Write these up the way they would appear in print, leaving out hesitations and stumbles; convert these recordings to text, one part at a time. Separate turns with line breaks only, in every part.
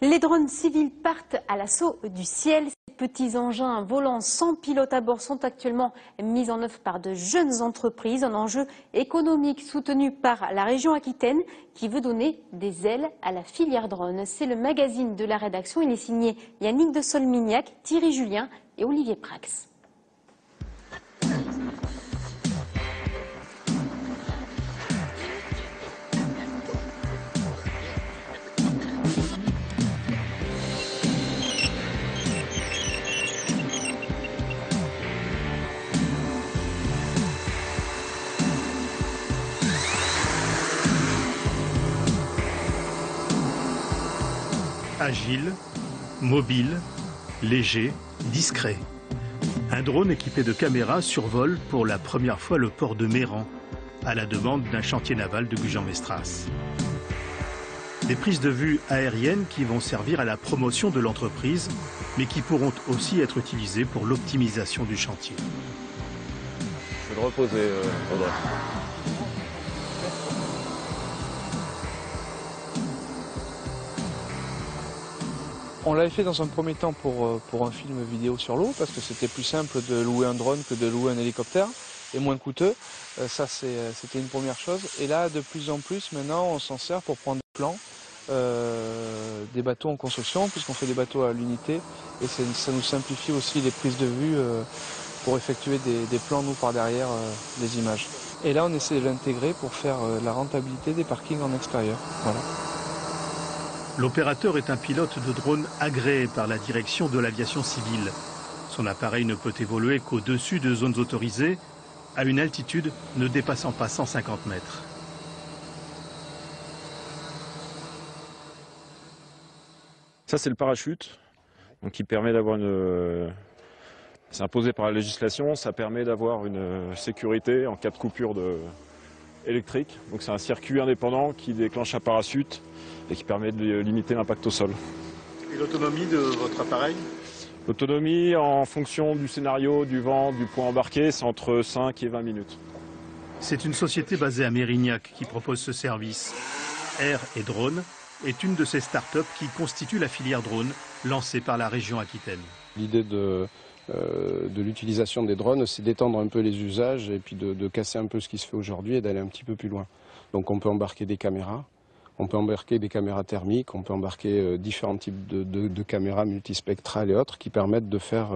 Les drones civils partent à l'assaut du ciel. Ces petits engins volants sans pilote à bord sont actuellement mis en œuvre par de jeunes entreprises. Un enjeu économique soutenu par la région Aquitaine qui veut donner des ailes à la filière drone. C'est le magazine de la rédaction. Il est signé Yannick de Solmignac, Thierry Julien et Olivier Prax.
Agile, mobile, léger, discret. Un drone équipé de caméras survole pour la première fois le port de Méran, à la demande d'un chantier naval de Gujan-Mestras. Des prises de vue aériennes qui vont servir à la promotion de l'entreprise, mais qui pourront aussi être utilisées pour l'optimisation du chantier.
Je vais le reposer, Audrey.
On l'avait fait dans un premier temps pour un film vidéo sur l'eau, parce que c'était plus simple de louer un drone que de louer un hélicoptère, et moins coûteux. Ça, c'était une première chose. Et là, de plus en plus, maintenant, on s'en sert pour prendre des plans, des bateaux en construction, puisqu'on fait des bateaux à l'unité, et ça nous simplifie aussi les prises de vue pour effectuer des plans, nous, par derrière, des images. Et là, on essaie de l'intégrer pour faire la rentabilité des parkings en extérieur. Voilà.
L'opérateur est un pilote de drone agréé par la direction de l'aviation civile. Son appareil ne peut évoluer qu'au-dessus de zones autorisées, à une altitude ne dépassant pas 150 mètres.
Ça, c'est le parachute, donc qui permet d'avoir une... C'est imposé par la législation, ça permet d'avoir une sécurité en cas de coupure électrique. Donc c'est un circuit indépendant qui déclenche un parachute et qui permet de limiter l'impact au sol.
Et l'autonomie de votre appareil?
L'autonomie, en fonction du scénario, du vent, du point embarqué, c'est entre 5 et 20 minutes.
C'est une société basée à Mérignac qui propose ce service. Air et Drone est une de ces startups qui constituent la filière drone lancée par la région Aquitaine.
L'idée de l'utilisation des drones, c'est d'étendre un peu les usages et puis de casser un peu ce qui se fait aujourd'hui et d'aller un petit peu plus loin. Donc on peut embarquer des caméras, on peut embarquer des caméras thermiques, on peut embarquer différents types de caméras multispectrales et autres qui permettent de faire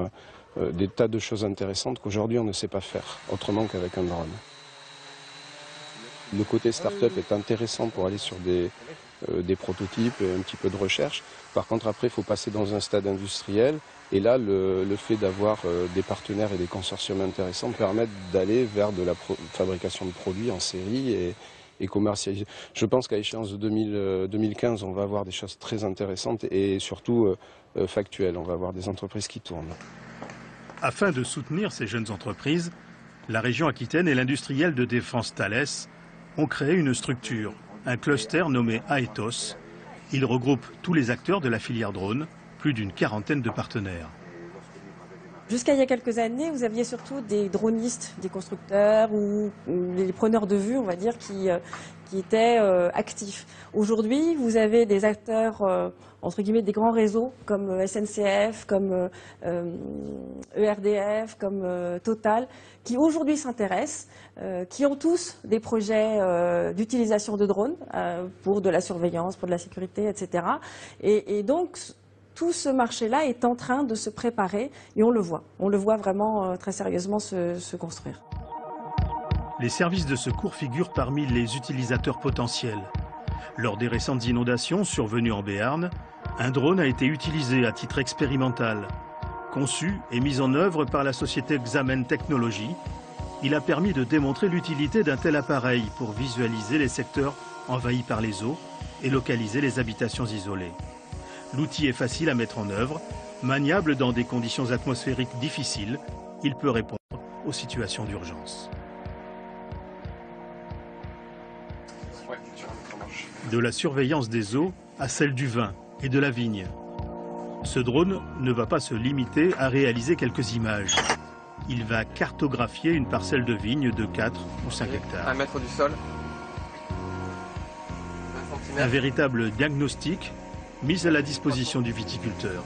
des tas de choses intéressantes qu'aujourd'hui on ne sait pas faire autrement qu'avec un drone. Le côté start-up est intéressant pour aller sur des prototypes et un petit peu de recherche. Par contre, après, il faut passer dans un stade industriel. Et là, le fait d'avoir des partenaires et des consortiums intéressants permettent d'aller vers de la fabrication de produits en série et commercialisés. Je pense qu'à échéance de 2015, on va avoir des choses très intéressantes et surtout factuelles. On va avoir des entreprises qui tournent.
Afin de soutenir ces jeunes entreprises, la région Aquitaine et l'industriel de défense Thales ont créé une structure, un cluster nommé Aethos. Il regroupe tous les acteurs de la filière drone, plus d'une quarantaine de partenaires.
Jusqu'à il y a quelques années, vous aviez surtout des dronistes, des constructeurs ou les preneurs de vue, on va dire, qui étaient actifs. Aujourd'hui, vous avez des acteurs, entre guillemets, des grands réseaux comme SNCF, comme ERDF, comme Total, qui aujourd'hui s'intéressent, qui ont tous des projets d'utilisation de drones pour de la surveillance, pour de la sécurité, etc. Et donc, tout ce marché-là est en train de se préparer et on le voit vraiment très sérieusement se construire.
Les services de secours figurent parmi les utilisateurs potentiels. Lors des récentes inondations survenues en Béarn, un drone a été utilisé à titre expérimental. Conçu et mis en œuvre par la société Xamen Technologies, il a permis de démontrer l'utilité d'un tel appareil pour visualiser les secteurs envahis par les eaux et localiser les habitations isolées. L'outil est facile à mettre en œuvre, maniable dans des conditions atmosphériques difficiles, il peut répondre aux situations d'urgence. De la surveillance des eaux à celle du vin et de la vigne. Ce drone ne va pas se limiter à réaliser quelques images. Il va cartographier une parcelle de vigne de 4 ou 5 hectares.
1 mètre du sol.
Un véritable diagnostic mise à la disposition du viticulteur.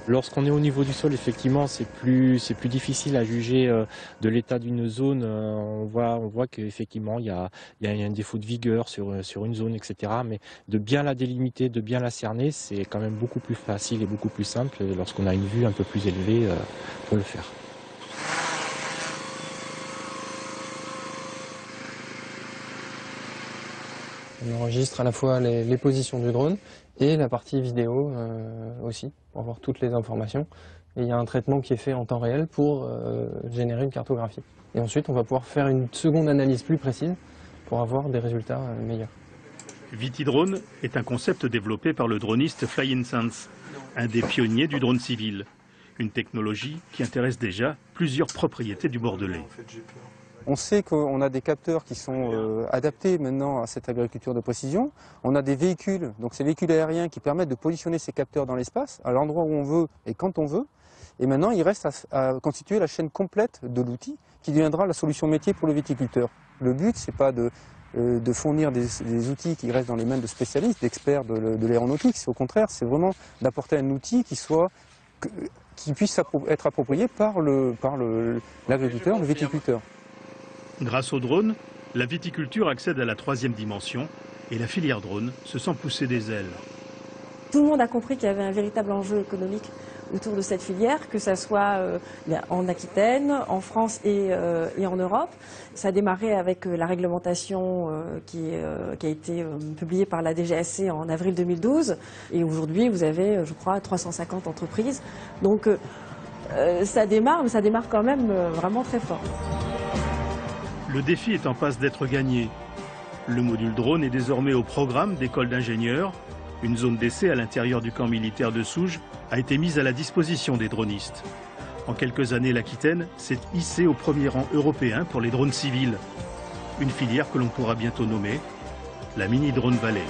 Lorsqu'on est au niveau du sol, effectivement, c'est plus difficile à juger de l'état d'une zone. On voit qu'effectivement, il y a un défaut de vigueur sur une zone, etc. Mais de bien la délimiter, de bien la cerner, c'est quand même beaucoup plus facile et beaucoup plus simple lorsqu'on a une vue un peu plus élevée pour le faire.
On enregistre à la fois les positions du drone et la partie vidéo aussi, pour avoir toutes les informations. Et il y a un traitement qui est fait en temps réel pour générer une cartographie. Et ensuite, on va pouvoir faire une seconde analyse plus précise pour avoir des résultats meilleurs.
VitiDrone est un concept développé par le droniste Flying Sense, un des pionniers du drone civil. Une technologie qui intéresse déjà plusieurs propriétés du Bordelais.
On sait qu'on a des capteurs qui sont adaptés maintenant à cette agriculture de précision. On a des véhicules, donc ces véhicules aériens qui permettent de positionner ces capteurs dans l'espace, à l'endroit où on veut et quand on veut. Et maintenant, il reste à constituer la chaîne complète de l'outil qui deviendra la solution métier pour le viticulteur. Le but, c'est pas de fournir des outils qui restent dans les mains de spécialistes, d'experts de l'aéronautique. Au contraire, c'est vraiment d'apporter un outil qui puisse être approprié par l'agriculteur, le viticulteur.
Grâce au drone, la viticulture accède à la troisième dimension et la filière drone se sent pousser des ailes.
Tout le monde a compris qu'il y avait un véritable enjeu économique autour de cette filière, que ce soit en Aquitaine, en France et en Europe. Ça a démarré avec la réglementation qui a été publiée par la DGSC en avril 2012. Et aujourd'hui, vous avez, je crois, 350 entreprises. Donc ça démarre, mais ça démarre quand même vraiment très fort.
Le défi est en passe d'être gagné. Le module drone est désormais au programme d'école d'ingénieurs. Une zone d'essai à l'intérieur du camp militaire de Souges a été mise à la disposition des dronistes. En quelques années, l'Aquitaine s'est hissée au premier rang européen pour les drones civils. Une filière que l'on pourra bientôt nommer la Mini Drone Valley.